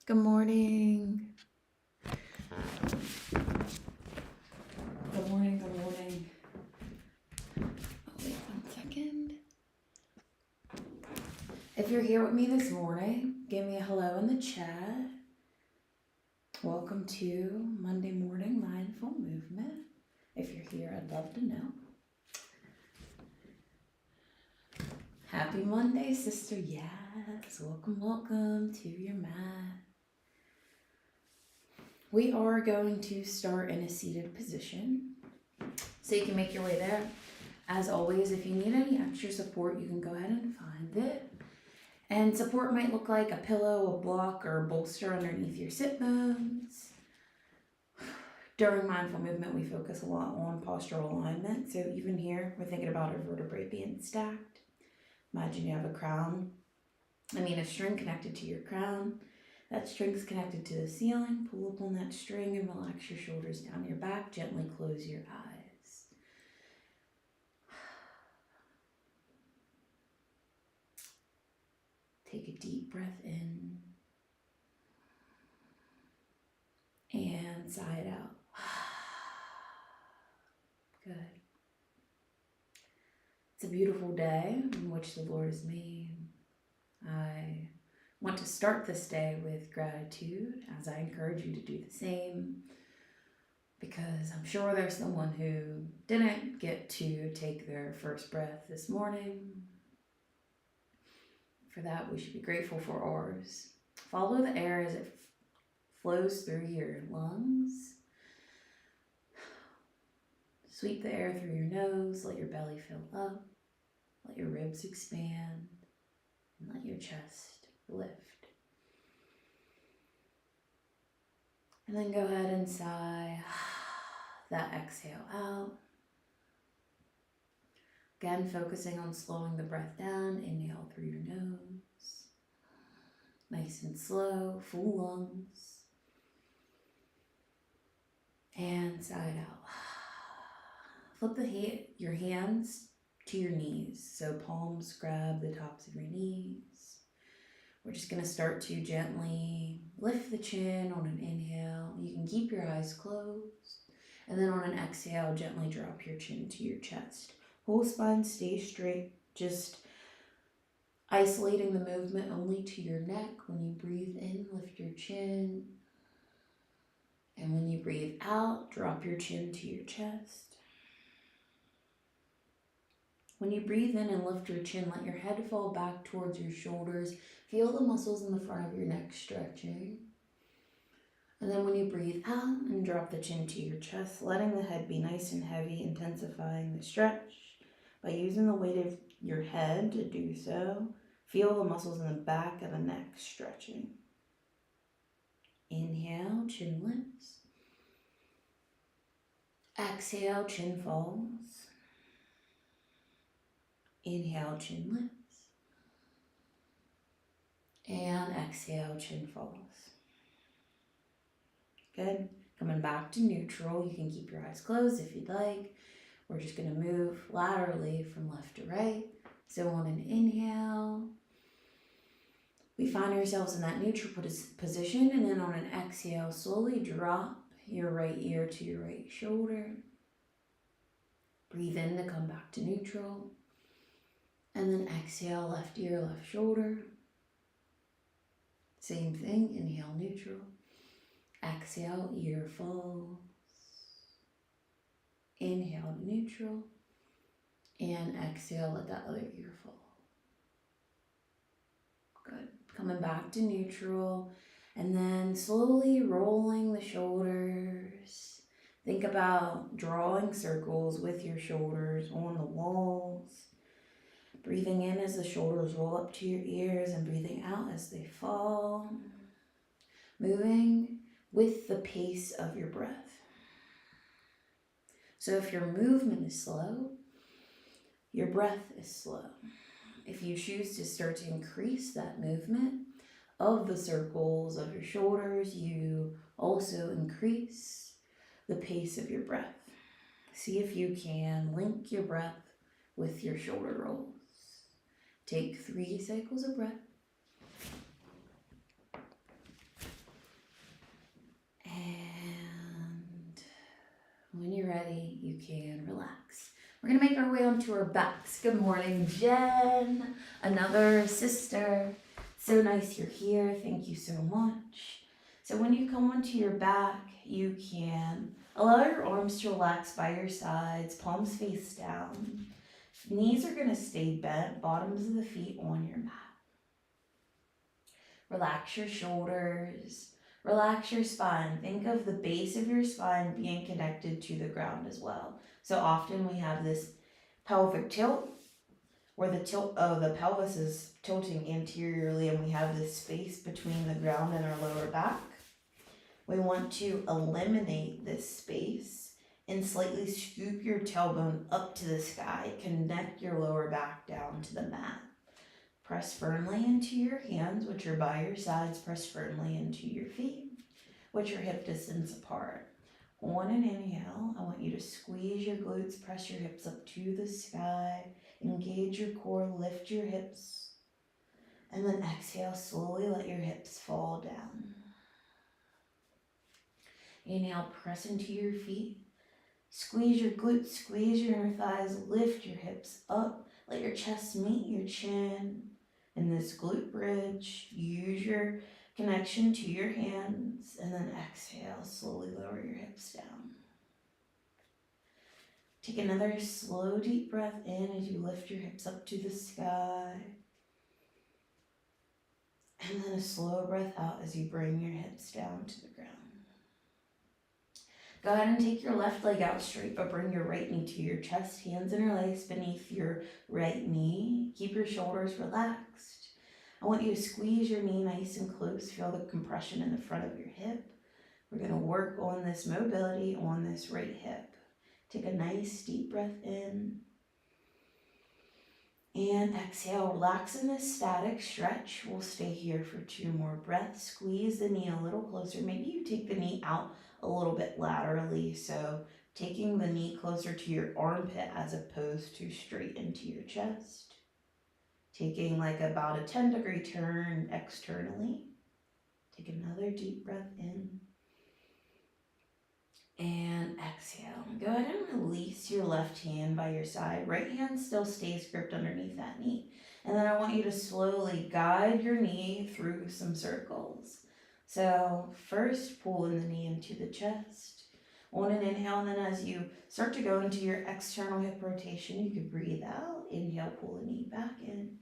Good morning. Good morning, good morning. Oh, wait 1 second. If you're here with me this morning, give me a hello in the chat. Welcome to Monday Morning Mindful Movement. If you're here, I'd love to know. Happy Monday, sister. Yes. Welcome to your mat. We are going to start in a seated position, so you can make your way there. As always, if you need any extra support, you can go ahead and find it. And support might look like a pillow, a block, or a bolster underneath your sit bones. During mindful movement, we focus a lot on postural alignment. So even here, we're thinking about our vertebrae being stacked. Imagine you have a string connected to your crown. That string's connected to the ceiling. Pull up on that string and relax your shoulders down your back. Gently close your eyes. Take a deep breath in and sigh it out. Good. It's a beautiful day in which the Lord has made. I want to start this day with gratitude, as I encourage you to do the same, because I'm sure there's someone who didn't get to take their first breath this morning. For that, we should be grateful for ours. Follow the air as it flows through your lungs. Sweep the air through your nose, let your belly fill up, let your ribs expand, and let your chest lift. And then go ahead and sigh that exhale out. Again, focusing on slowing the breath down. Inhale through your nose. Nice and slow, full lungs. And sigh it out. Flip your hands to your knees. So palms grab the tops of your knees. We're just going to start to gently lift the chin on an inhale. You can keep your eyes closed. And then on an exhale, gently drop your chin to your chest. Whole spine stays straight. Just isolating the movement only to your neck. When you breathe in, lift your chin. And when you breathe out, drop your chin to your chest. When you breathe in and lift your chin, let your head fall back towards your shoulders. Feel the muscles in the front of your neck stretching. And then when you breathe out and drop the chin to your chest, letting the head be nice and heavy, intensifying the stretch. By using the weight of your head to do so, feel the muscles in the back of the neck stretching. Inhale, chin lifts. Exhale, chin falls. Inhale, chin lifts. And exhale, chin falls. Good. Coming back to neutral. You can keep your eyes closed if you'd like. We're just going to move laterally from left to right. So on an inhale, we find ourselves in that neutral position. And then on an exhale, slowly drop your right ear to your right shoulder. Breathe in to come back to neutral. And then exhale, left ear, left shoulder. Same thing, inhale, neutral. Exhale, ear falls. Inhale, neutral. And exhale, let that other ear fall. Good. Coming back to neutral. And then slowly rolling the shoulders. Think about drawing circles with your shoulders on the walls. Breathing in as the shoulders roll up to your ears and breathing out as they fall. Moving with the pace of your breath. So if your movement is slow, your breath is slow. If you choose to start to increase that movement of the circles of your shoulders, you also increase the pace of your breath. See if you can link your breath with your shoulder rolls. Take 3 cycles of breath. when you're ready, you can relax. We're gonna make our way onto our backs. Good morning, Jen, another sister. So nice you're here. Thank you so much. So when you come onto your back, you can allow your arms to relax by your sides, palms face down. Knees are gonna stay bent, bottoms of the feet on your mat. Relax your shoulders. Relax your spine. Think of the base of your spine being connected to the ground as well. So often we have this pelvic tilt where the pelvis is tilting anteriorly and we have this space between the ground and our lower back. We want to eliminate this space and slightly scoop your tailbone up to the sky. Connect your lower back down to the mat. Press firmly into your hands, which are by your sides. Press firmly into your feet, which are hip distance apart. On an inhale, I want you to squeeze your glutes, press your hips up to the sky, engage your core, lift your hips, and then exhale, slowly let your hips fall down. Inhale, press into your feet, squeeze your glutes, squeeze your inner thighs, lift your hips up, let your chest meet your chin. In this glute bridge, use your connection to your hands, and then exhale, slowly lower your hips down. Take another slow, deep breath in as you lift your hips up to the sky. And then a slow breath out as you bring your hips down to the ground. Go ahead and take your left leg out straight, but bring your right knee to your chest, hands interlaced beneath your right knee. Keep your shoulders relaxed. I want you to squeeze your knee nice and close. Feel the compression in the front of your hip. We're going to work on this mobility on this right hip. Take a nice deep breath in. And exhale, relax in this static stretch. We'll stay here for 2 more breaths. Squeeze the knee a little closer. Maybe you take the knee out a little bit laterally. So taking the knee closer to your armpit as opposed to straight into your chest. Taking like about a 10-degree turn externally. Take another deep breath in. And exhale. Go ahead and release your left hand by your side. Right hand still stays gripped underneath that knee. And then I want you to slowly guide your knee through some circles. So first, pulling the knee into the chest. On an inhale, and then as you start to go into your external hip rotation, you can breathe out. Inhale, pull the knee back in.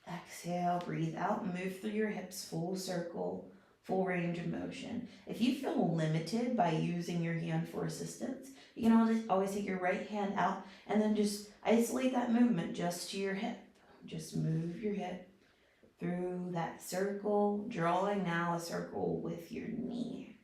Exhale, breathe out, move through your hips, full circle, full range of motion. If you feel limited by using your hand for assistance, you can always take your right hand out and then just isolate that movement just to your hip. Just move your hip through that circle, drawing now a circle with your knee,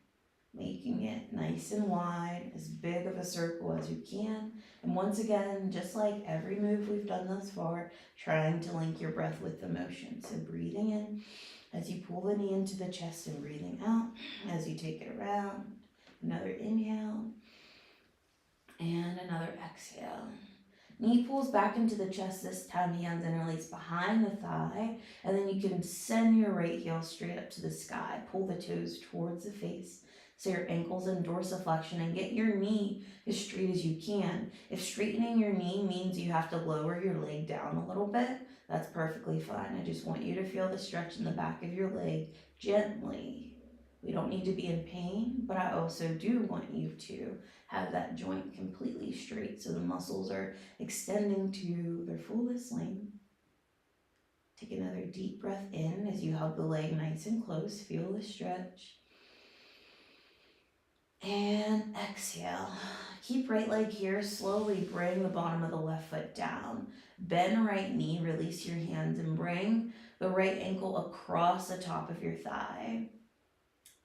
making it nice and wide, as big of a circle as you can. And once again, just like every move we've done thus far, trying to link your breath with the motion. So breathing in as you pull the knee into the chest and breathing out as you take it around. Another inhale and another exhale. Knee pulls back into the chest, this time hands interlace behind the thigh, and then you can send your right heel straight up to the sky. Pull the toes towards the face, so your ankles in dorsiflexion, and get your knee as straight as you can. If straightening your knee means you have to lower your leg down a little bit, that's perfectly fine. I just want you to feel the stretch in the back of your leg gently. We don't need to be in pain, but I also do want you to have that joint completely straight so the muscles are extending to their fullest length. Take another deep breath in as you hug the leg nice and close. Feel the stretch. And exhale. Keep right leg here. Slowly bring the bottom of the left foot down. Bend right knee. Release your hands and bring the right ankle across the top of your thigh.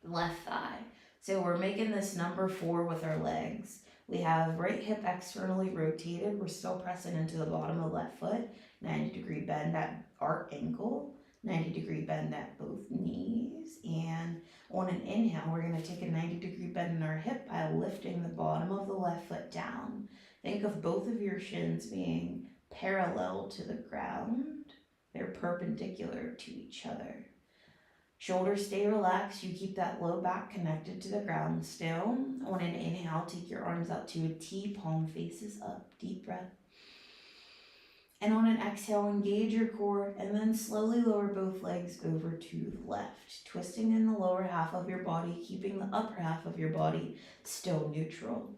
Left thigh. So we're making this number 4 with our legs. We have right hip externally rotated. We're still pressing into the bottom of the left foot. 90-degree bend at our ankle. 90-degree bend at both knees. And on an inhale, we're going to take a 90-degree bend in our hip by lifting the bottom of the left foot down. Think of both of your shins being parallel to the ground. They're perpendicular to each other. Shoulders stay relaxed. You keep that low back connected to the ground still. On an inhale, take your arms out to a T, palm faces up. Deep breath. And on an exhale, engage your core and then slowly lower both legs over to the left, twisting in the lower half of your body, keeping the upper half of your body still neutral.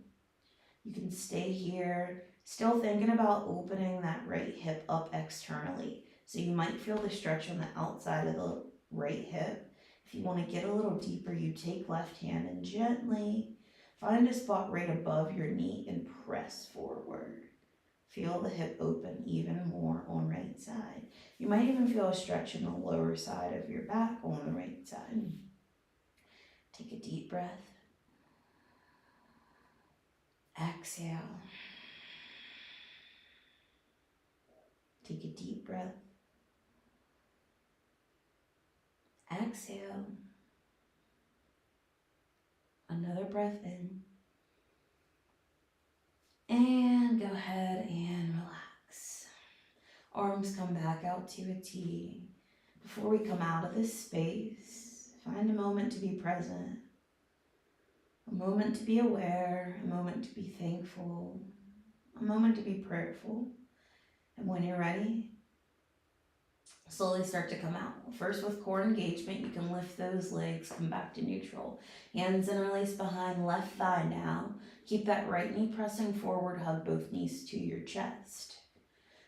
You can stay here, still thinking about opening that right hip up externally. So you might feel the stretch on the outside of the right hip. If you want to get a little deeper, you take left hand and gently find a spot right above your knee and press forward. Feel the hip open even more on right side. You might even feel a stretch in the lower side of your back on the right side. Take a deep breath. Exhale. Take a deep breath. Exhale. Another breath in. And go ahead and relax. Arms come back out to a T. Before we come out of this space, find a moment to be present. A moment to be aware, a moment to be thankful, a moment to be prayerful. And when you're ready, slowly start to come out. First with core engagement, you can lift those legs, come back to neutral. Hands interlace behind left thigh now. Keep that right knee pressing forward, hug both knees to your chest.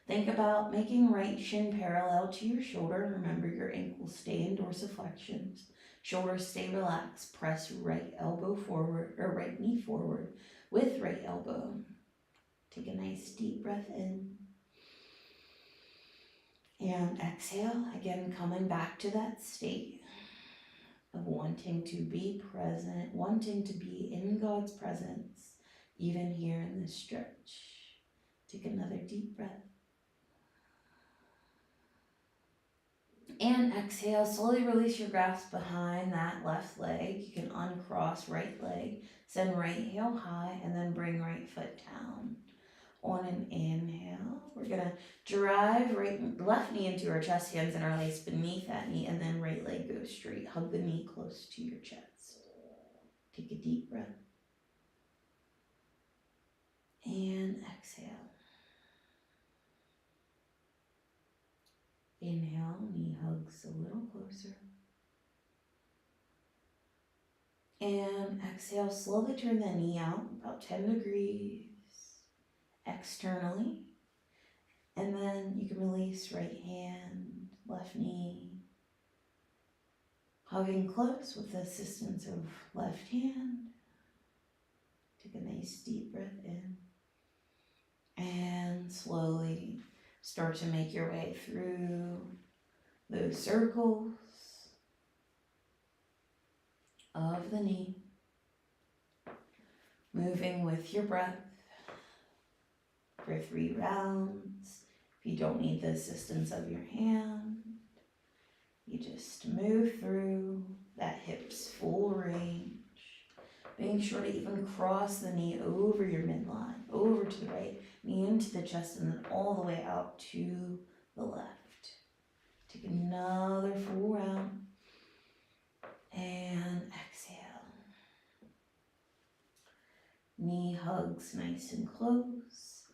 Think about making right shin parallel to your shoulder. Remember your ankles stay in dorsiflexions. Shoulders stay relaxed. Press right elbow forward, or right knee forward with right elbow. Take a nice deep breath in. And exhale, again coming back to that state of wanting to be present, wanting to be in God's presence, even here in this stretch. Take another deep breath. And exhale, slowly release your grasp behind that left leg. You can uncross right leg, send right heel high, and then bring right foot down. On an inhale, we're gonna drive left knee into our chest, hands interlace beneath that knee, and then right leg goes straight. Hug the knee close to your chest. Take a deep breath. And exhale. Inhale, knee hugs a little closer. And exhale, slowly turn the knee out about 10 degrees externally. And then you can release right hand, left knee, hugging close with the assistance of left hand. Take a nice deep breath in. And slowly start to make your way through those circles of the knee. Moving with your breath for 3 rounds. If you don't need the assistance of your hand, you just move through that hip's full range. Being sure to even cross the knee over your midline, over to the right, knee into the chest, and then all the way out to the left. Take another full round. And exhale. Knee hugs nice and close.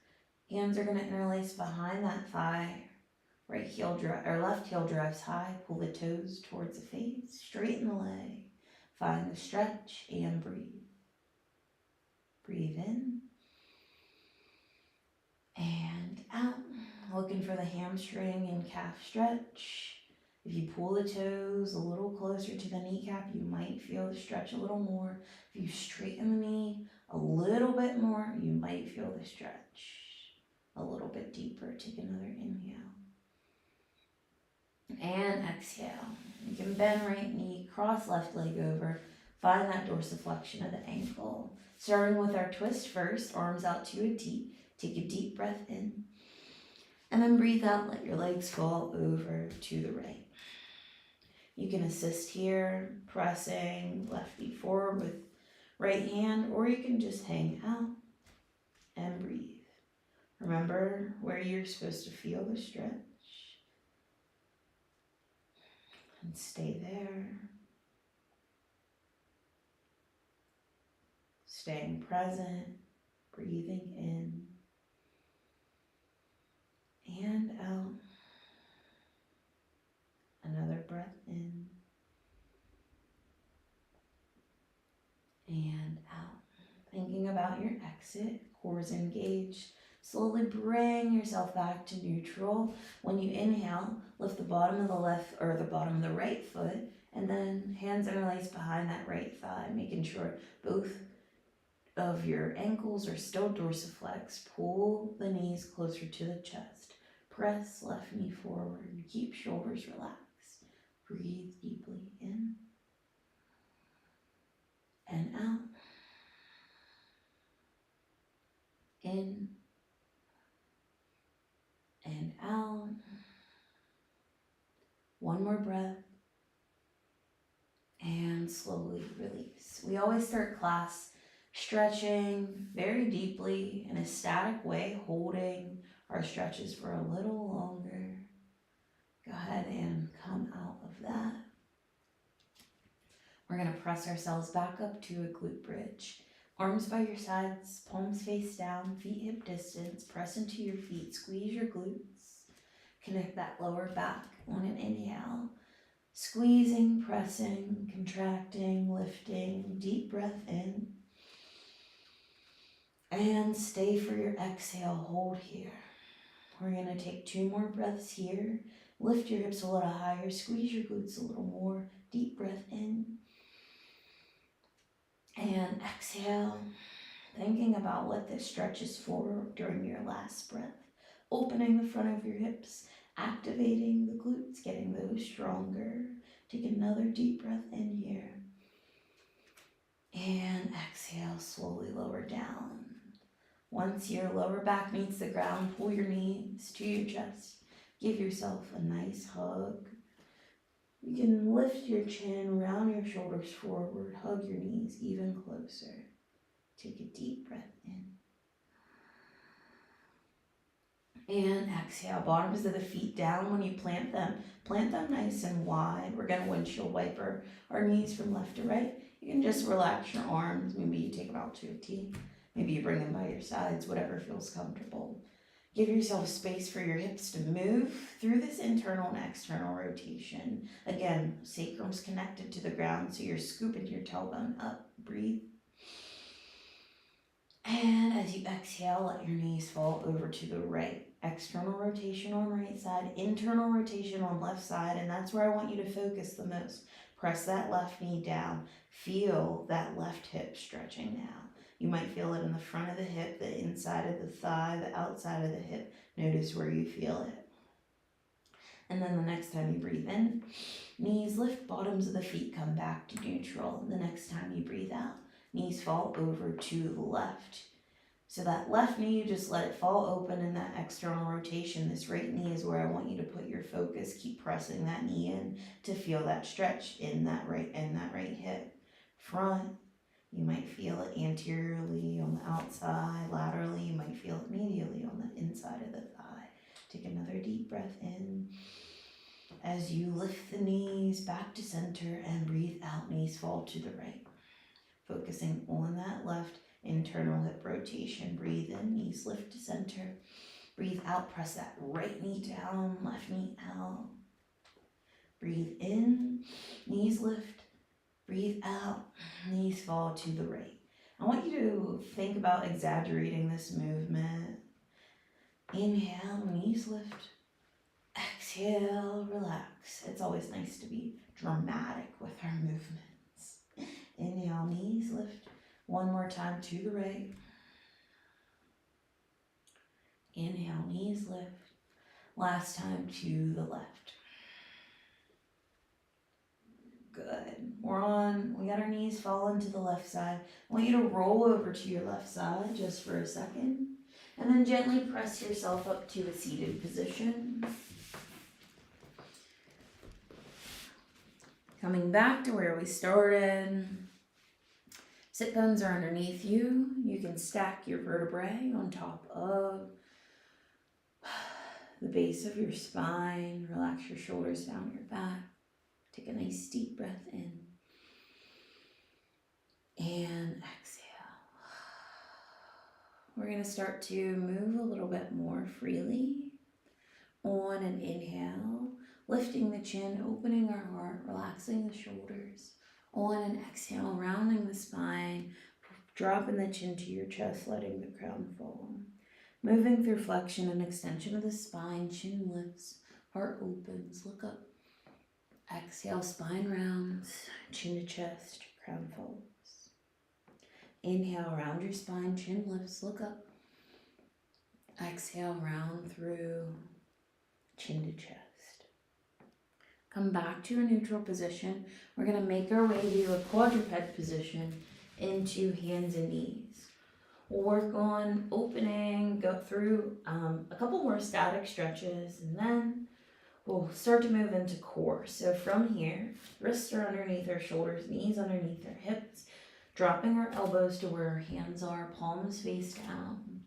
Hands are going to interlace behind that thigh. Right heel or left heel drives high. Pull the toes towards the face. Straighten the leg. Find the stretch and breathe. Breathe in. And out. Looking for the hamstring and calf stretch. If you pull the toes a little closer to the kneecap, you might feel the stretch a little more. If you straighten the knee a little bit more, you might feel the stretch a little bit deeper. Take another inhale. And exhale. You can bend right knee, cross left leg over. Find that dorsiflexion of the ankle. Starting with our twist first, arms out to a T. Take a deep breath in. And then breathe out, let your legs fall over to the right. You can assist here, pressing left knee forward with right hand, or you can just hang out and breathe. Remember where you're supposed to feel the stretch. And stay there. Staying present, breathing in and out. Another breath in and out. Thinking about your exit, core's engaged. Slowly bring yourself back to neutral. When you inhale, lift the bottom of the left or the bottom of the right foot, and then hands interlace behind that right thigh, making sure both of your ankles are still dorsiflex. Pull the knees closer to the chest. Press left knee forward and keep shoulders relaxed. Breathe deeply in and out. In and out. One more breath. And slowly release. We always start class stretching very deeply in a static way, holding our stretches for a little longer. Go ahead and come out of that. We're going to press ourselves back up to a glute bridge. Arms by your sides, palms face down, feet hip distance. Press into your feet, squeeze your glutes. Connect that lower back on an inhale. Squeezing, pressing, contracting, lifting. Deep breath in. And stay for your exhale. Hold here. We're going to take 2 more breaths here. Lift your hips a little higher. Squeeze your glutes a little more. Deep breath in. And exhale. Thinking about what this stretch is for during your last breath. Opening the front of your hips. Activating the glutes. Getting those stronger. Take another deep breath in here. And exhale. Slowly lower down. Once your lower back meets the ground, pull your knees to your chest. Give yourself a nice hug. You can lift your chin, round your shoulders forward, hug your knees even closer. Take a deep breath in. And exhale, bottoms of the feet down. When you plant them nice and wide. We're going to windshield wiper our knees from left to right. You can just relax your arms. Maybe you take them out to a T. Maybe you bring them by your sides, whatever feels comfortable. Give yourself space for your hips to move through this internal and external rotation. Again, sacrum's connected to the ground, so you're scooping your tailbone up. Breathe. And as you exhale, let your knees fall over to the right. External rotation on right side, internal rotation on left side, and that's where I want you to focus the most. Press that left knee down. Feel that left hip stretching now. You might feel it in the front of the hip, the inside of the thigh, the outside of the hip. Notice where you feel it. And then the next time you breathe in, knees lift, bottoms of the feet come back to neutral. The next time you breathe out, knees fall over to the left. So that left knee, you just let it fall open in that external rotation. This right knee is where I want you to put your focus. Keep pressing that knee in to feel that stretch in that right hip. Front. You might feel it anteriorly on the outside, laterally. You might feel it medially on the inside of the thigh. Take another deep breath in. As you lift the knees back to center and breathe out, knees fall to the right. Focusing on that left internal hip rotation. Breathe in, knees lift to center. Breathe out, press that right knee down, left knee out. Breathe in, knees lift. Breathe out, knees fall to the right. I want you to think about exaggerating this movement. Inhale, knees lift. Exhale, relax. It's always nice to be dramatic with our movements. Inhale, knees lift. One more time to the right. Inhale, knees lift. Last time to the left. Good. We got our knees falling to the left side. I want you to roll over to your left side just for a second. And then gently press yourself up to a seated position. Coming back to where we started. Sit bones are underneath you. You can stack your vertebrae on top of the base of your spine. Relax your shoulders down your back. Take a nice deep breath in. And exhale. We're going to start to move a little bit more freely. On an inhale, lifting the chin, opening our heart, relaxing the shoulders. On an exhale, rounding the spine, dropping the chin to your chest, letting the crown fall. Moving through flexion and extension of the spine, chin lifts, heart opens, look up. Exhale, spine rounds, chin to chest, crown falls. Inhale, round your spine, chin lifts, look up. Exhale, round through, chin to chest. Come back to a neutral position. We're going to make our way to a quadruped position into hands and knees. We'll work on opening, go through a couple more static stretches, and then we'll start to move into core. So from here, wrists are underneath our shoulders, knees underneath our hips, dropping our elbows to where our hands are, palms face down.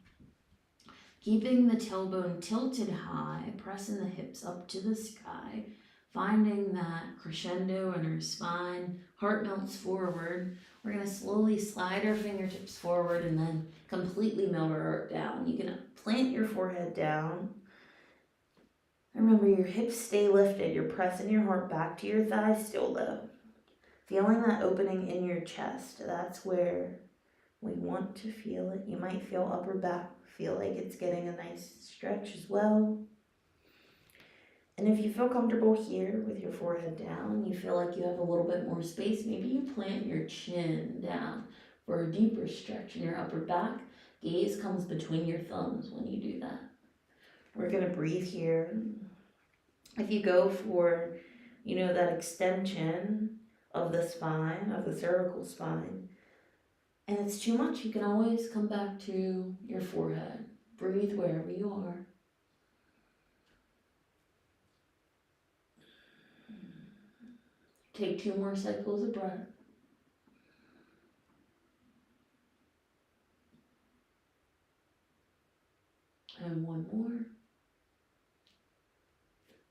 Keeping the tailbone tilted high, pressing the hips up to the sky, finding that crescendo in our spine, heart melts forward. We're going to slowly slide our fingertips forward and then completely melt our heart down. You can plant your forehead down. Remember, your hips stay lifted. You're pressing your heart back to your thighs, still low. Feeling that opening in your chest, that's where we want to feel it. You might feel upper back, feel like it's getting a nice stretch as well. And if you feel comfortable here with your forehead down, you feel like you have a little bit more space, maybe you plant your chin down for a deeper stretch in your upper back. Gaze comes between your thumbs when you do that. We're going to breathe here. If you go for, that extension of the spine, of the cervical spine, and it's too much, you can always come back to your forehead. Breathe wherever you are. Take 2 more cycles of breath. And 1 more.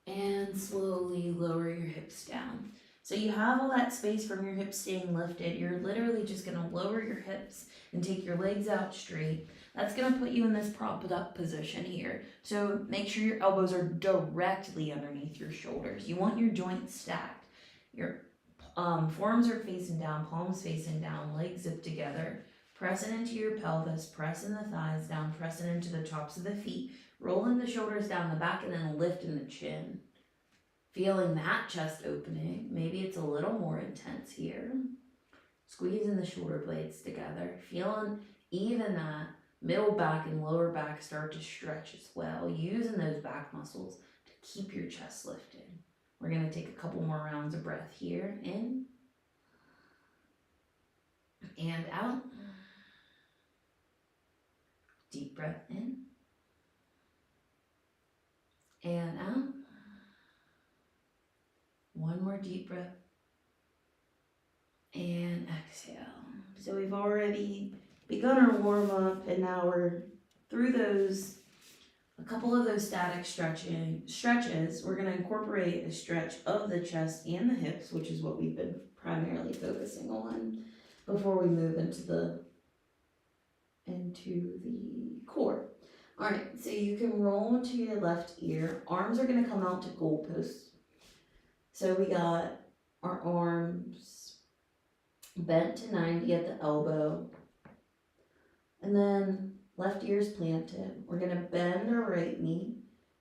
And slowly lower your hips down. So you have all that space from your hips staying lifted. You're literally just going to lower your hips and take your legs out straight. That's going to put you in this propped up position here. So make sure your elbows are directly underneath your shoulders. You want your joints stacked. Your forearms are facing down, palms facing down, legs zipped together. Pressing into your pelvis, pressing the thighs down, pressing into the tops of the feet, rolling the shoulders down the back, and then lifting the chin. Feeling that chest opening. Maybe it's a little more intense here. Squeezing the shoulder blades together. Feeling even that middle back and lower back start to stretch as well. Using those back muscles to keep your chest lifted. We're going to take a couple more rounds of breath here. In. And out. Deep breath in. And out. 1 more deep breath. And exhale. So we've already begun our warm up, and now we're through a couple of those static stretches. We're going to incorporate a stretch of the chest and the hips, which is what we've been primarily focusing on before we move into the core. All right, so you can roll into your left ear. Arms are going to come out to goalposts. So we got our arms bent to 90 at the elbow. And then left ear's planted. We're going to bend our right knee.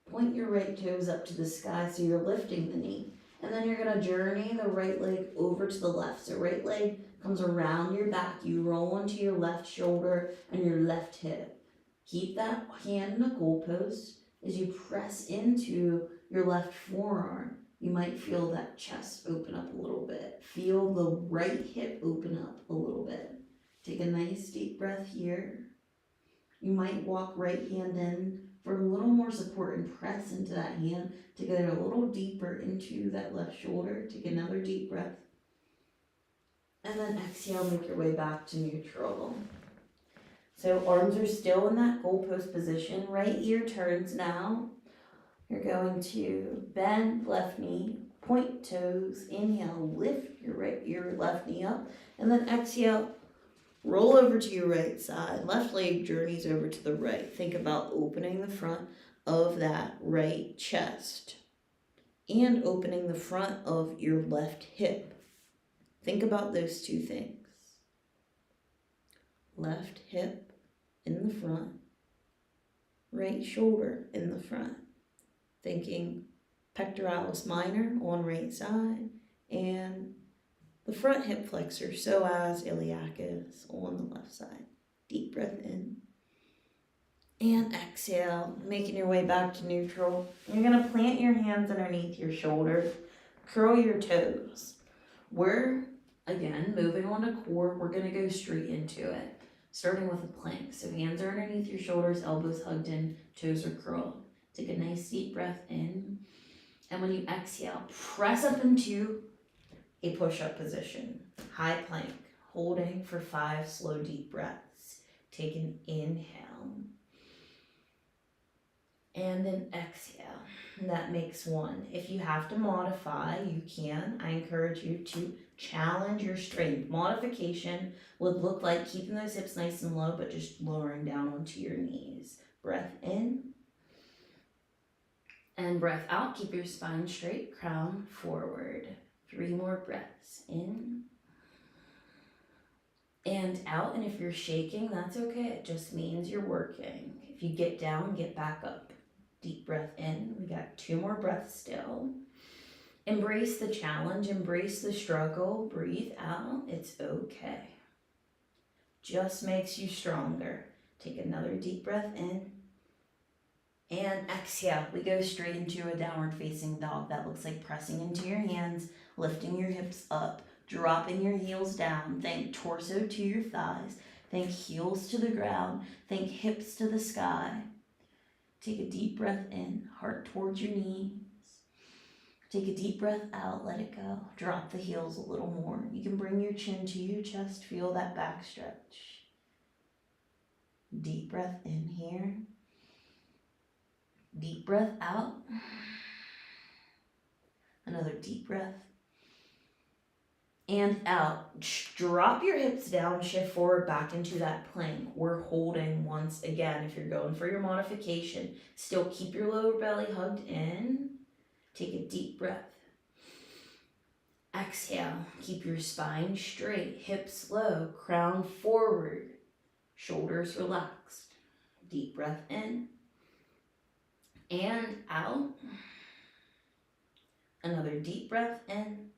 Point your right toes up to the sky so you're lifting the knee. And then you're going to journey the right leg over to the left. So right leg comes around your back. You roll into your left shoulder and your left hip. Keep that hand in the goalpost as you press into your left forearm. You might feel that chest open up a little bit. Feel the right hip open up a little bit. Take a nice deep breath here. You might walk right hand in for a little more support and press into that hand to get a little deeper into that left shoulder. Take another deep breath. And then exhale, make your way back to neutral. So arms are still in that goalpost position. Right ear turns now. You're going to bend left knee, point toes. Inhale, lift your left knee up, and then exhale, roll over to your right side. Left leg journeys over to the right. Think about opening the front of that right chest and opening the front of your left hip. Think about those two things. Left hip in the front, right shoulder in the front. Thinking pectoralis minor on right side and the front hip flexor, psoas iliacus on the left side. Deep breath in and exhale, making your way back to neutral. You're going to plant your hands underneath your shoulders, curl your toes. We're, again, moving on to core. We're going to go straight into it, starting with a plank. So hands are underneath your shoulders, elbows hugged in, toes are curled. Take a nice deep breath in. And when you exhale, press up into a push-up position. High plank, holding for 5 slow deep breaths. Take an inhale. And then exhale. That makes 1. If you have to modify, you can. I encourage you to challenge your strength. Modification would look like keeping those hips nice and low, but just lowering down onto your knees. Breath in. And breath out. Keep your spine straight, crown forward. 3 more breaths. In. And out. And if you're shaking, that's okay. It just means you're working. If you get down, get back up. Deep breath in. We got 2 more breaths still. Embrace the challenge. Embrace the struggle. Breathe out. It's okay. Just makes you stronger. Take another deep breath in. And exhale. We go straight into a downward facing dog. That looks like pressing into your hands, lifting your hips up, dropping your heels down. Think torso to your thighs. Think heels to the ground. Think hips to the sky. Take a deep breath in, heart towards your knees. Take a deep breath out, let it go. Drop the heels a little more. You can bring your chin to your chest, feel that back stretch. Deep breath in here. Deep breath out. Another deep breath. And out. Drop your hips down, shift forward back into that plank. We're holding once again. If you're going for your modification, still keep your lower belly hugged in. Take a deep breath. Exhale. Keep your spine straight, hips low, crown forward, shoulders relaxed. Deep breath in and out. Another deep breath in.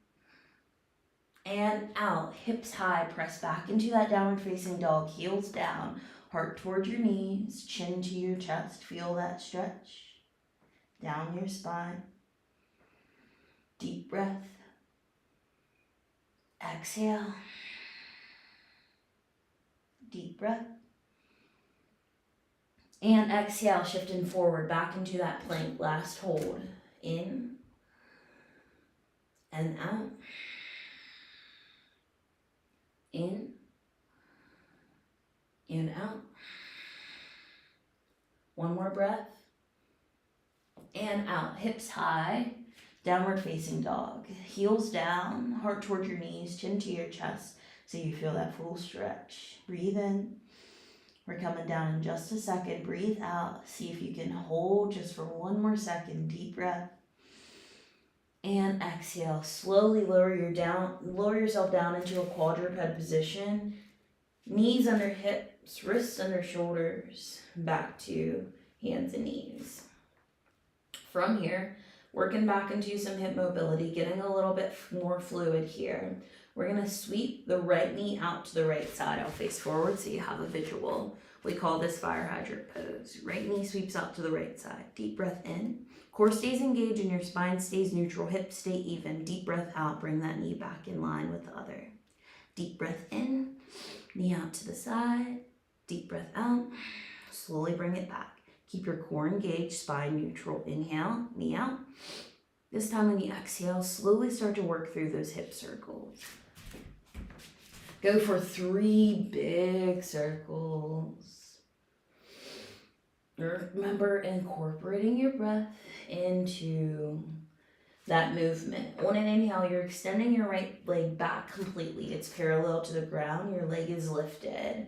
And out, hips high, press back into that downward facing dog, heels down, heart toward your knees, chin to your chest, feel that stretch, down your spine, deep breath, exhale, deep breath, and exhale, shifting forward, back into that plank, last hold, in, and out. In and out. 1 more breath. And out. Hips high. Downward facing dog. Heels down. Heart toward your knees. Chin to your chest. So you feel that full stretch. Breathe in. We're coming down in just a second. Breathe out. See if you can hold just for 1 more second. Deep breath. And exhale. Slowly lower yourself down into a quadruped position. Knees under hips, wrists under shoulders, back to hands and knees. From here, working back into some hip mobility, getting a little bit more fluid here. We're going to sweep the right knee out to the right side. I'll face forward so you have a visual. We call this fire hydrant pose. Right knee sweeps out to the right side. Deep breath in. Core stays engaged and your spine stays neutral. Hips stay even. Deep breath out. Bring that knee back in line with the other. Deep breath in. Knee out to the side. Deep breath out. Slowly bring it back. Keep your core engaged. Spine neutral. Inhale. Knee out. This time when you exhale, slowly start to work through those hip circles. Go for 3 big circles. Remember incorporating your breath into that movement. On an inhale, you're extending your right leg back completely. It's parallel to the ground. Your leg is lifted.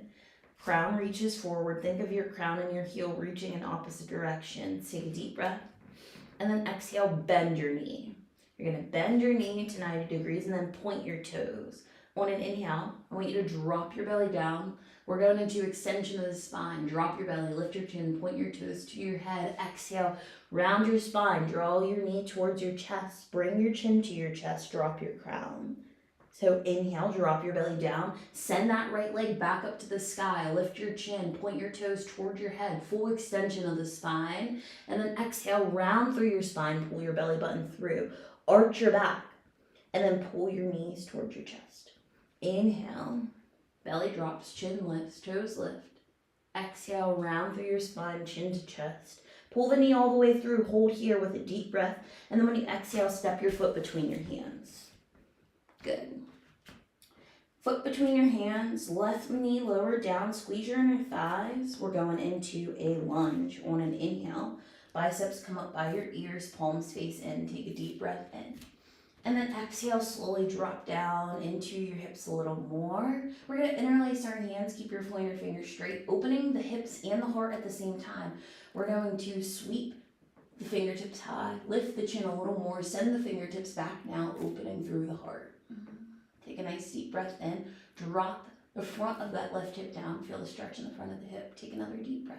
Crown reaches forward. Think of your crown and your heel reaching in opposite directions. Take a deep breath. And then exhale, bend your knee. You're going to bend your knee to 90 degrees and then point your toes. On an inhale, I want you to drop your belly down. We're going into extension of the spine. Drop your belly, lift your chin, point your toes to your head. Exhale, round your spine. Draw your knee towards your chest. Bring your chin to your chest. Drop your crown. So inhale, drop your belly down. Send that right leg back up to the sky. Lift your chin, point your toes toward your head. Full extension of the spine. And then exhale, round through your spine. Pull your belly button through. Arch your back. And then pull your knees towards your chest. Inhale, belly drops, chin lifts, toes lift. Exhale, round through your spine, chin to chest. Pull the knee all the way through. Hold here with a deep breath. And then when you exhale, step your foot between your hands. Good. Foot between your hands, left knee lower down, squeeze your inner thighs. We're going into a lunge on an inhale. Biceps come up by your ears, palms face in. Take a deep breath in. And then exhale, slowly drop down into your hips a little more. We're going to interlace our hands, keep your pointer finger straight, opening the hips and the heart at the same time. We're going to sweep the fingertips high, lift the chin a little more, send the fingertips back now, opening through the heart. Take a nice deep breath in, drop the front of that left hip down, feel the stretch in the front of the hip. Take another deep breath.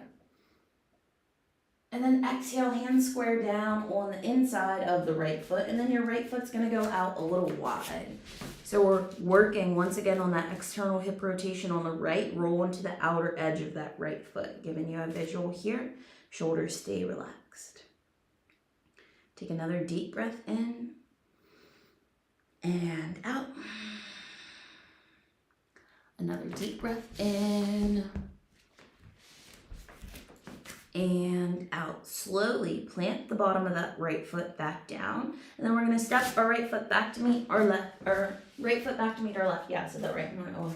And then exhale, hands square down on the inside of the right foot, and then your right foot's gonna go out a little wide. So we're working once again on that external hip rotation on the right, roll into the outer edge of that right foot, giving you a visual here. Shoulders stay relaxed. Take another deep breath in and out. Another deep breath in and out. Slowly plant the bottom of that right foot back down, and then we're going to step our right foot back to meet our left, or right foot back to meet our left. Yeah, I said that right. I don't know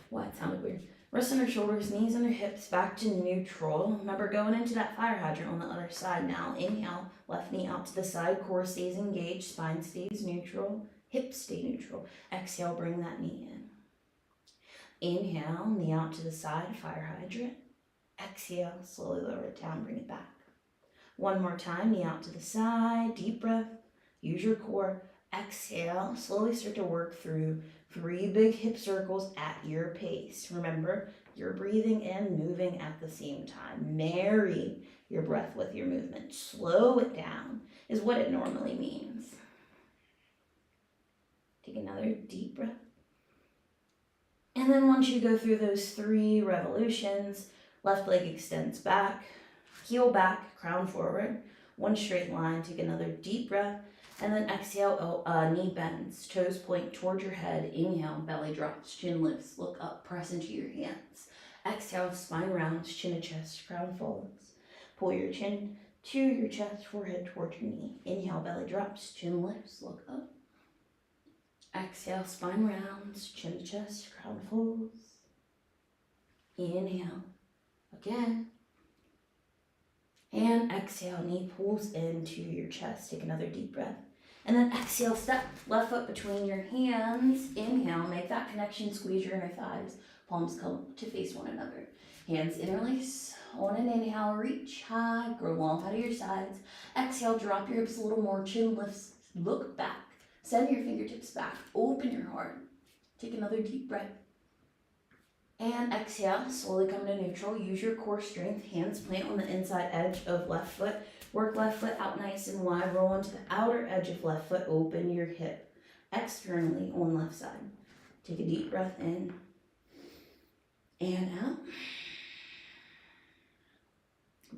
why it sounded weird. Wrists under shoulders, knees under hips, back to neutral. Remember, going into that fire hydrant on the other side now. Inhale, left knee out to the side, core stays engaged, spine stays neutral, hips stay neutral. Exhale, bring that knee in. Inhale, knee out to the side, fire hydrant. Exhale, slowly lower it down, bring it back. One more time, knee out to the side, deep breath, use your core. Exhale, slowly start to work through 3 big hip circles at your pace. Remember, you're breathing in, moving at the same time. Marry your breath with your movement. Slow it down is what it normally means. Take another deep breath. And then once you go through those 3 revolutions, left leg extends back, heel back, crown forward, one straight line. Take another deep breath, and then exhale, knee bends, toes point toward your head. Inhale, belly drops, chin lifts, look up, press into your hands. Exhale, spine rounds, chin to chest, crown folds. Pull your chin to your chest, forehead toward your knee. Inhale, belly drops, chin lifts, look up. Exhale, spine rounds, chin to chest, crown folds. Inhale, again. And exhale, knee pulls into your chest. Take another deep breath. And then exhale, step left foot between your hands. Inhale, make that connection, squeeze your inner thighs. Palms come to face one another. Hands interlace. On an inhale, reach high, grow long out of your sides. Exhale, drop your hips a little more, chin lifts, look back. Send your fingertips back, open your heart. Take another deep breath. And exhale, slowly come to neutral. Use your core strength. Hands plant on the inside edge of left foot. Work left foot out nice and wide. Roll onto the outer edge of left foot. Open your hip externally on left side. Take a deep breath in and out.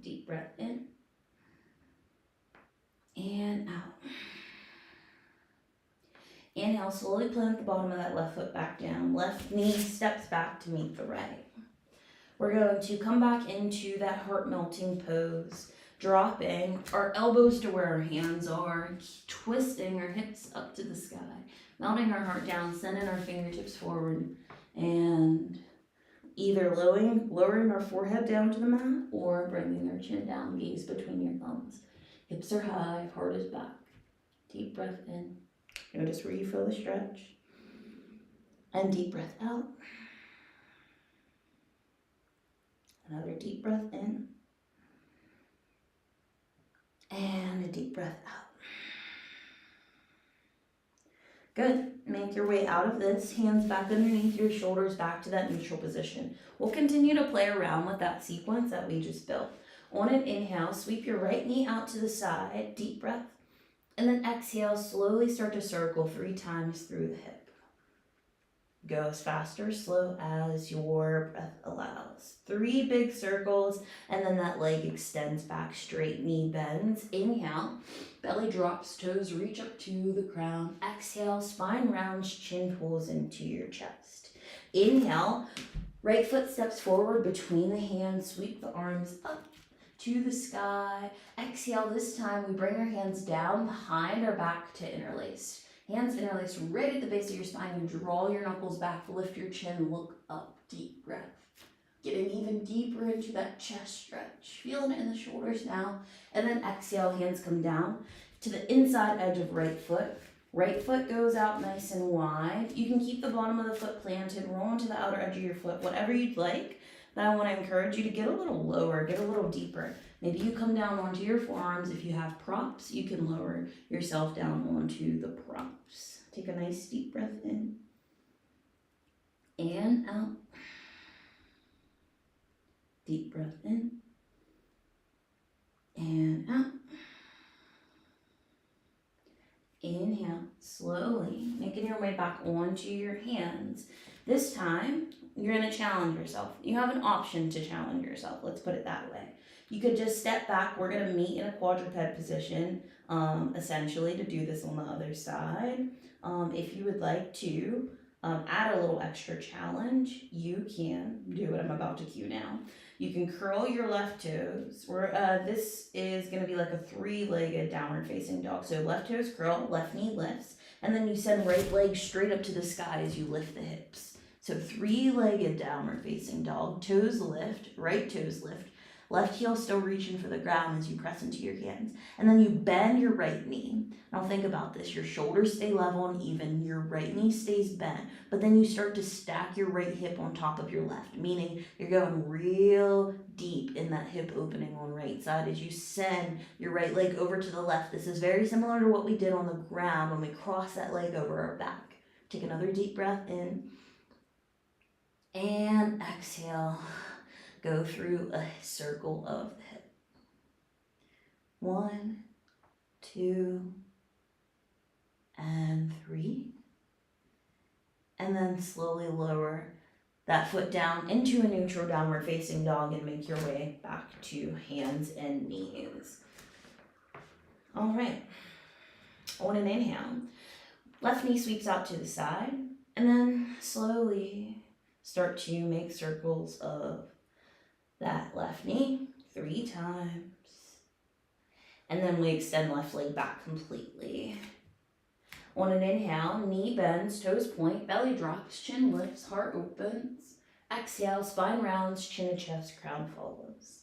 Deep breath in and out. Inhale, slowly plant the bottom of that left foot back down. Left knee steps back to meet the right. We're going to come back into that heart melting pose, dropping our elbows to where our hands are, twisting our hips up to the sky, melting our heart down, sending our fingertips forward, and either lowering our forehead down to the mat or bringing our chin down, gaze between your thumbs. Hips are high, heart is back. Deep breath in. Notice where you feel the stretch. And deep breath out. Another deep breath in. And a deep breath out. Good. Make your way out of this. Hands back underneath your shoulders, back to that neutral position. We'll continue to play around with that sequence that we just built. On an inhale, sweep your right knee out to the side, deep breath. And then exhale, slowly start to circle 3 times through the hip. Go as fast or slow as your breath allows. 3 big circles, and then that leg extends back straight, knee bends. Inhale, belly drops, toes reach up to the crown. Exhale, spine rounds, chin pulls into your chest. Inhale, right foot steps forward between the hands, sweep the arms up to the sky. Exhale, this time we bring our hands down behind our back to interlace. Hands interlaced right at the base of your spine. You draw your knuckles back, lift your chin, look up, deep breath. Getting even deeper into that chest stretch. Feeling it in the shoulders now. And then exhale, hands come down to the inside edge of right foot. Right foot goes out nice and wide. You can keep the bottom of the foot planted, roll onto the outer edge of your foot, whatever you'd like. But I want to encourage you to get a little lower, get a little deeper. Maybe you come down onto your forearms. If you have props, you can lower yourself down onto the props. Take a nice deep breath in and out. Deep breath in and out. Inhale, slowly, making your way back onto your hands. This time, you're going to challenge yourself. You have an option to challenge yourself. Let's put it that way. You could just step back. We're going to meet in a quadruped position, essentially, to do this on the other side. If you would like to add a little extra challenge, you can do what I'm about to cue now. You can curl your left toes. This is going to be like a 3-legged downward facing dog. So left toes curl, left knee lifts, and then you send right leg straight up to the sky as you lift the hips. So 3-legged downward facing dog, toes lift, right toes lift, left heel still reaching for the ground as you press into your hands. And then you bend your right knee. Now think about this. Your shoulders stay level and even. Your right knee stays bent. But then you start to stack your right hip on top of your left, meaning you're going real deep in that hip opening on right side as you send your right leg over to the left. This is very similar to what we did on the ground when we crossed that leg over our back. Take another deep breath in. And exhale. Go through a circle of the hip. 1, 2, and 3. And then slowly lower that foot down into a neutral downward facing dog and make your way back to hands and knees. All right. On an inhale, left knee sweeps out to the side, and then slowly start to make circles of that left knee 3 times. And then we extend left leg back completely. On an inhale, knee bends, toes point, belly drops, chin lifts, heart opens. Exhale, spine rounds, chin to chest, crown follows.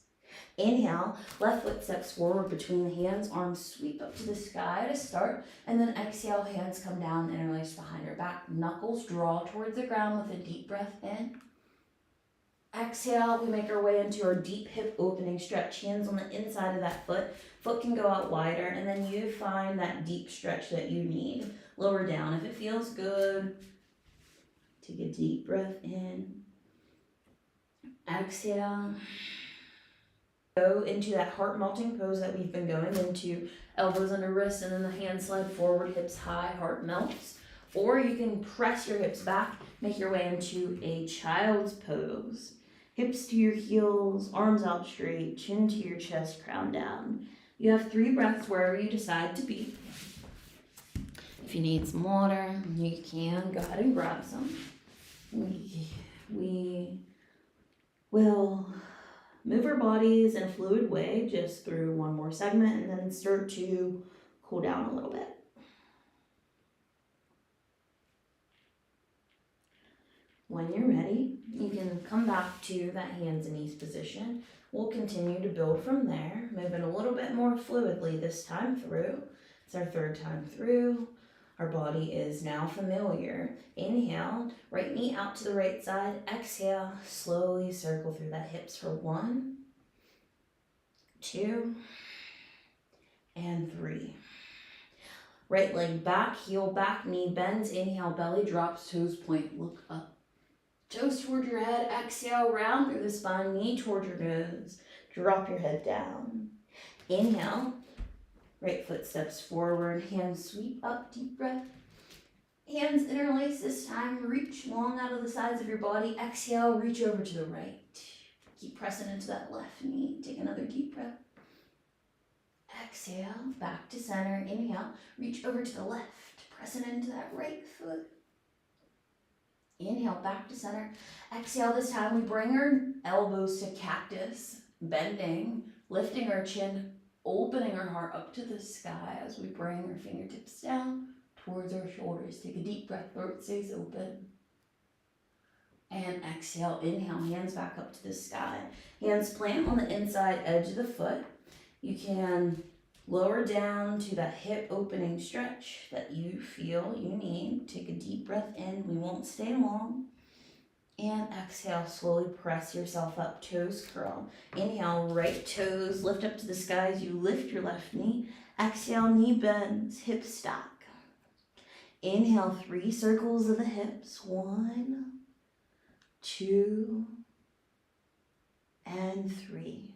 Inhale, left foot steps forward between the hands, arms sweep up to the sky to start. And then exhale, hands come down, interlace behind our back. Knuckles draw towards the ground with a deep breath in. Exhale, we make our way into our deep hip opening stretch. Hands on the inside of that foot. Foot can go out wider, and then you find that deep stretch that you need. Lower down if it feels good. Take a deep breath in. Exhale. Go into that heart melting pose that we've been going into. Elbows under wrists, and then the hands slide forward, hips high, heart melts. Or you can press your hips back, make your way into a child's pose. Hips to your heels, arms out straight, chin to your chest, crown down. You have 3 breaths wherever you decide to be. If you need some water, you can go ahead and grab some. We will move our bodies in a fluid way just through one more segment and then start to cool down a little bit. When you're ready, you can come back to that hands and knees position. We'll continue to build from there, moving a little bit more fluidly this time through. It's our third time through. Our body is now familiar. Inhale, right knee out to the right side. Exhale, slowly circle through that hips for 1, 2, and 3. Right leg back, heel back, knee bends. Inhale, belly drops, toes point, look up. Toes toward your head. Exhale, round through the spine, knee toward your nose. Drop your head down. Inhale, right foot steps forward, hands sweep up, deep breath. Hands interlace this time, reach long out of the sides of your body. Exhale, reach over to the right. Keep pressing into that left knee. Take another deep breath. Exhale, back to center. Inhale, reach over to the left. Pressing into that right foot. Inhale, back to center. Exhale, this time we bring our elbows to cactus, bending, lifting our chin, opening our heart up to the sky as we bring our fingertips down towards our shoulders. Take a deep breath, throat stays open. And exhale, inhale, hands back up to the sky. Hands plant on the inside edge of the foot. You can lower down to that hip opening stretch that you feel you need. Take a deep breath in. We won't stay long. And exhale, slowly press yourself up, toes curl. Inhale, right toes lift up to the sky as you lift your left knee. Exhale, knee bends, hips stack. Inhale, 3 circles of the hips. 1, 2, and 3.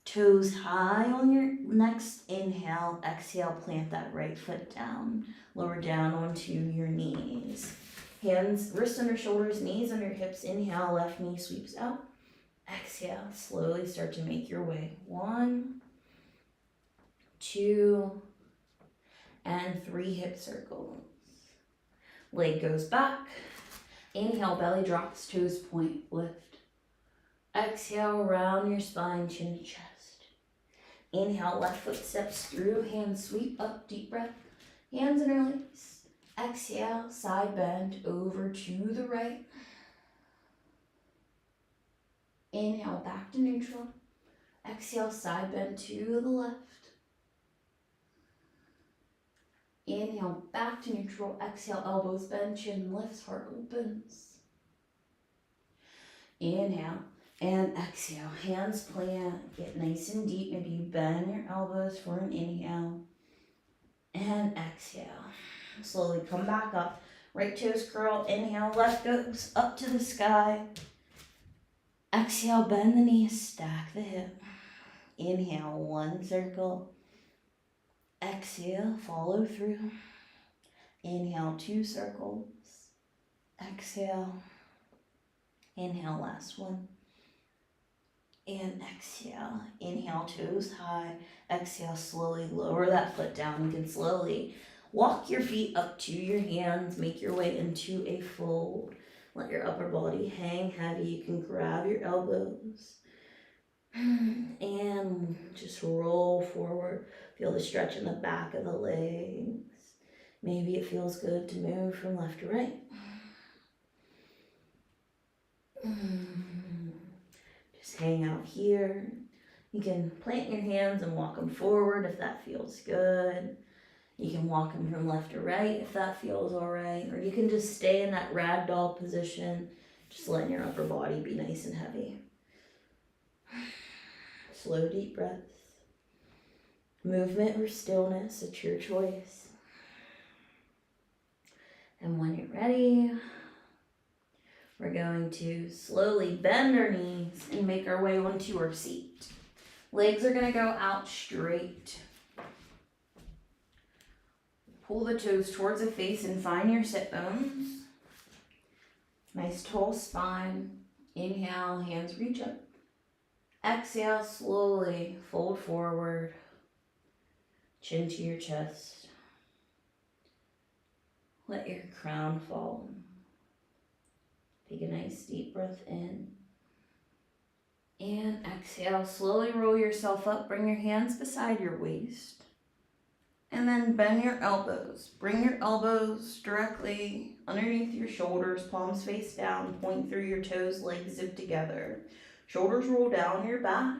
Toes high on your next inhale. Exhale, plant that right foot down. Lower down onto your knees. Hands, wrists under shoulders, knees under hips. Inhale, left knee sweeps out. Exhale, slowly start to make your way. 1, 2, and 3 hip circles. Leg goes back. Inhale, belly drops, toes point, lift. Exhale, round your spine, chin to chest. Inhale, left foot steps through, hands sweep up, deep breath. Hands interlace. Exhale, side bend over to the right. Inhale, back to neutral. Exhale, side bend to the left. Inhale, back to neutral. Exhale, elbows bend, chin lifts, heart opens. Inhale and exhale. Hands plant, get nice and deep. Maybe you bend your elbows for an inhale. And exhale. Slowly come back up. Right toes curl. Inhale, left goes up to the sky. Exhale, bend the knees, stack the hip. Inhale, 1 circle. Exhale, follow through. Inhale, 2 circles. Exhale. Inhale, last one. And exhale. Inhale, toes high. Exhale, slowly lower that foot down. You can slowly walk your feet up to your hands. Make your way into a fold. Let your upper body hang heavy. You can grab your elbows. And just roll forward. Feel the stretch in the back of the legs. Maybe it feels good to move from left to right. Just hang out here. You can plant your hands and walk them forward if that feels good. You can walk them from left to right if that feels all right. Or you can just stay in that ragdoll position, just letting your upper body be nice and heavy. Slow, deep breaths. Movement or stillness, it's your choice. And when you're ready, we're going to slowly bend our knees and make our way onto our seat. Legs are going to go out straight. Pull the toes towards the face and find your sit bones. Nice tall spine. Inhale, hands reach up. Exhale, slowly fold forward. Chin to your chest. Let your crown fall. Take a nice deep breath in. And exhale, slowly roll yourself up. Bring your hands beside your waist. And then bend your elbows. Bring your elbows directly underneath your shoulders, palms face down, point through your toes, legs zip together. Shoulders roll down your back.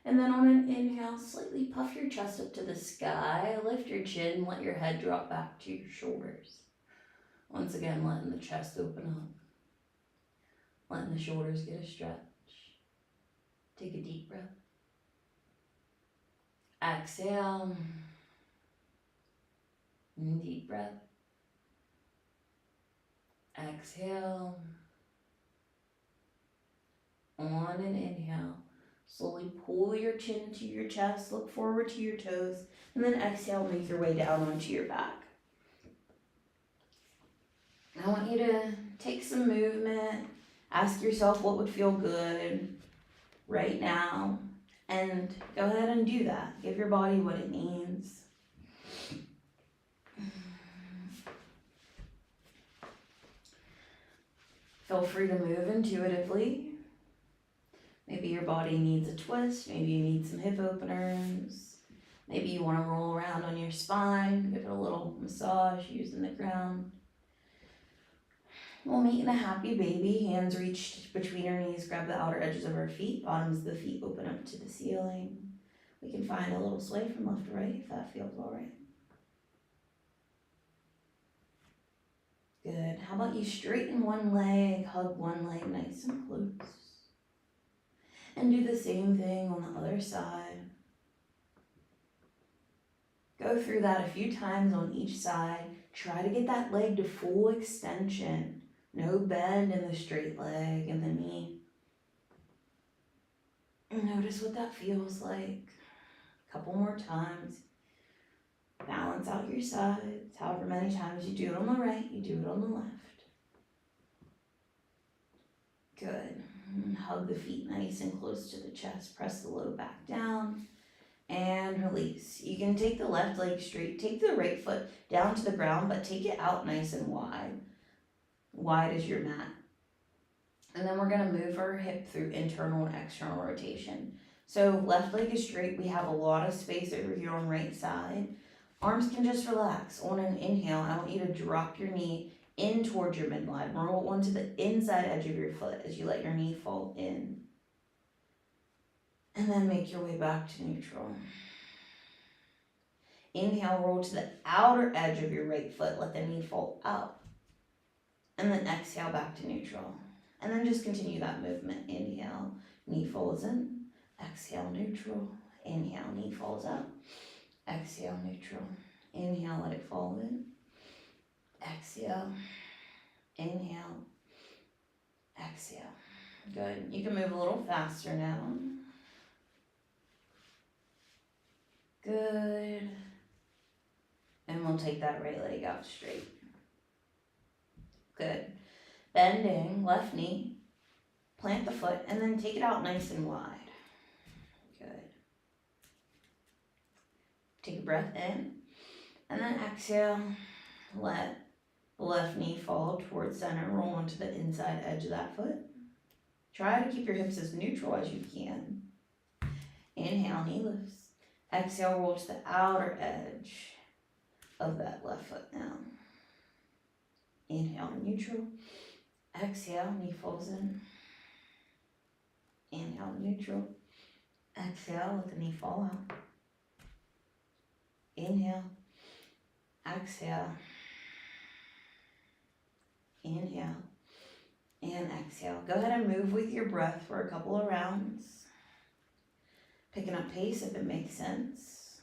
And then on an inhale, slightly puff your chest up to the sky, lift your chin, let your head drop back to your shoulders. Once again, letting the chest open up, letting the shoulders get a stretch. Take a deep breath. Exhale. Deep breath. Exhale. On an inhale, slowly pull your chin to your chest, look forward to your toes, and then exhale, make your way down onto your back. I want you to take some movement, ask yourself what would feel good right now, and go ahead and do that. Give your body what it needs. Feel free to move intuitively. Maybe your body needs a twist, maybe you need some hip openers, maybe you want to roll around on your spine, give it a little massage using the ground. We'll meet in a happy baby, hands reached between our knees, grab the outer edges of our feet, bottoms of the feet open up to the ceiling. We can find a little sway from left to right if that feels all right. Good. How about you straighten one leg, hug one leg nice and close. And do the same thing on the other side. Go through that a few times on each side. Try to get that leg to full extension. No bend in the straight leg and the knee. And notice what that feels like. A couple more times. Balance out your sides. However many times you do it on the right, you do it on the left. Good. And hug the feet nice and close to the chest. Press the low back down. And release. You can take the left leg straight. Take the right foot down to the ground, but take it out nice and wide. Wide as your mat. And then we're going to move our hip through internal and external rotation. So left leg is straight. We have a lot of space over here on right side. Arms can just relax. On an inhale, I want you to drop your knee in towards your midline. Roll onto the inside edge of your foot as you let your knee fall in. And then make your way back to neutral. Inhale, roll to the outer edge of your right foot. Let the knee fall out. And then exhale back to neutral. And then just continue that movement. Inhale, knee falls in. Exhale, neutral. Inhale, knee falls out. Exhale, neutral. Inhale, let it fall in. Exhale. Inhale. Exhale. Good. You can move a little faster now. Good. And we'll take that right leg out straight. Good. Bending, left knee. Plant the foot and then take it out nice and wide. Good. Take a breath in. And then exhale. Let the left knee fall towards center. Roll onto the inside edge of that foot. Try to keep your hips as neutral as you can. Inhale, knee lifts. Exhale, roll to the outer edge of that left foot now. Inhale, neutral. Exhale, knee falls in. Inhale, neutral. Exhale, let the knee fall out. Inhale. Exhale. Inhale. And exhale. Go ahead and move with your breath for a couple of rounds. Picking up pace if it makes sense.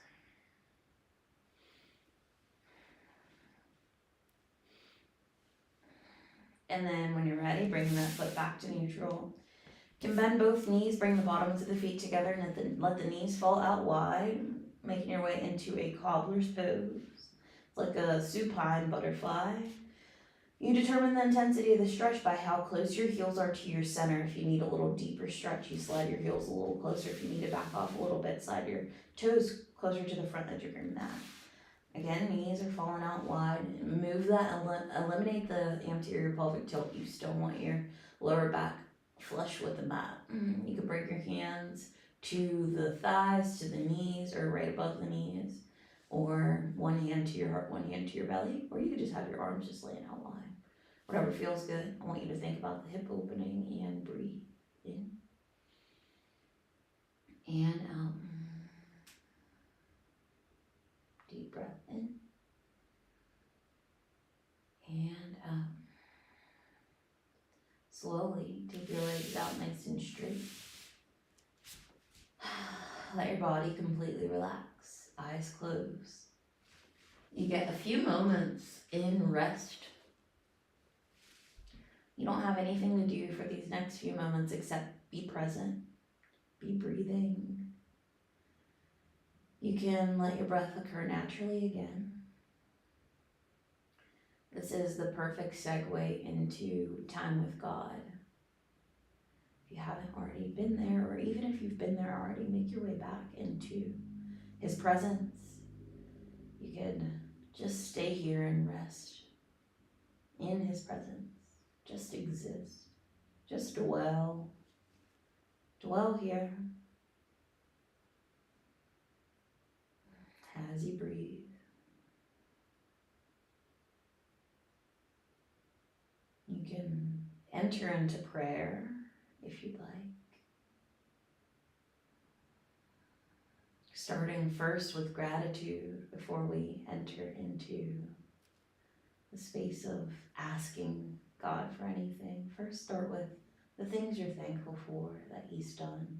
And then when you're ready, bring that foot back to neutral. You can bend both knees, bring the bottoms of the feet together and let the knees fall out wide, making your way into a cobbler's pose. It's like a supine butterfly. You determine the intensity of the stretch by how close your heels are to your center. If you need a little deeper stretch, you slide your heels a little closer. If you need to back off a little bit, slide your toes closer to the front edge of your mat. Again, knees are falling out wide. Move that, eliminate the anterior pelvic tilt. You still want your lower back flush with the mat. You can bring your hands to the thighs, to the knees, or right above the knees. Or one hand to your heart, one hand to your belly. Or you could just have your arms just laying out wide. Whatever feels good. I want you to think about the hip opening and breathe in. and out. Deep breath in and out. Slowly take your legs out nice and straight. Let your body completely relax. Eyes closed. You get a few moments in rest. You don't have anything to do for these next few moments except be present, be breathing. You can let your breath occur naturally again. This is the perfect segue into time with God. If you haven't already been there, or even if you've been there already, make your way back into His presence. You could just stay here and rest in His presence. Just exist. Just dwell. Dwell here as you breathe. You can enter into prayer if you'd like. Starting first with gratitude before we enter into the space of asking God for anything. First start with the things you're thankful for that He's done.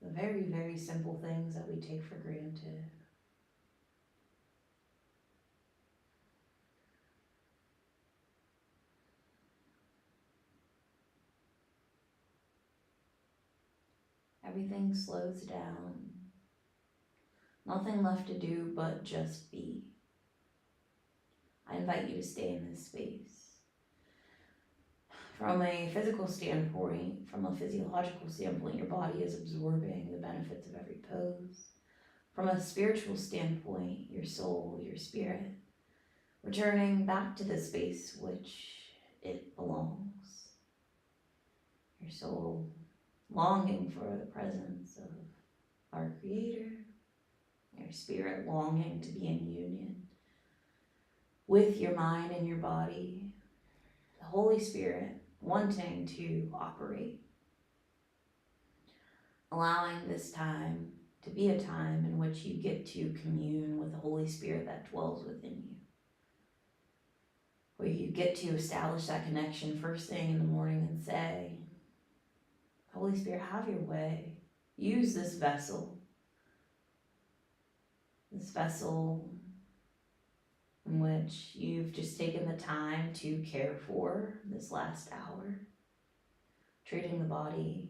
The very, very simple things that we take for granted. Everything slows down. Nothing left to do but just be. I invite you to stay in this space. From a physical standpoint, from a physiological standpoint, your body is absorbing the benefits of every pose. From a spiritual standpoint, your soul, your spirit, returning back to the space which it belongs. Your soul longing for the presence of our Creator, your spirit longing to be in union with your mind and your body, the Holy Spirit wanting to operate, allowing this time to be a time in which you get to commune with the Holy Spirit that dwells within you, where you get to establish that connection first thing in the morning and say, Holy Spirit, have your way. Use this vessel in which you've just taken the time to care for this last hour, treating the body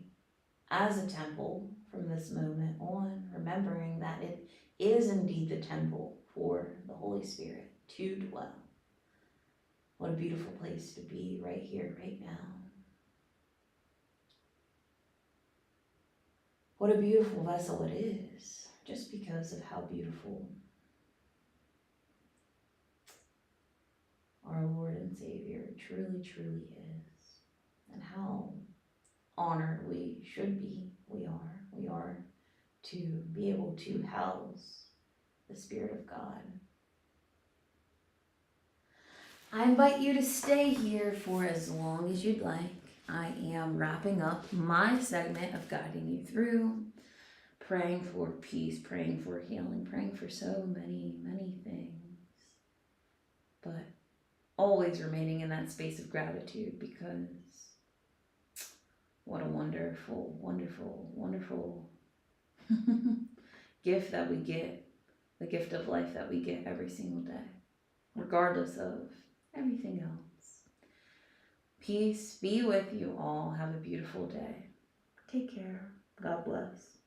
as a temple from this moment on, remembering that it is indeed the temple for the Holy Spirit to dwell. What a beautiful place to be right here, right now. What a beautiful vessel it is, just because of how beautiful our Lord and Savior truly, truly is, and how honored we should be. We are to be able to house the Spirit of God. I invite you to stay here for as long as you'd like. I am wrapping up my segment of guiding you through, praying for peace, praying for healing, praying for so many, many things. But always remaining in that space of gratitude, because what a wonderful, wonderful, wonderful gift that we get, the gift of life that we get every single day, regardless of everything else. Peace be with you all. Have a beautiful day. Take care. God bless.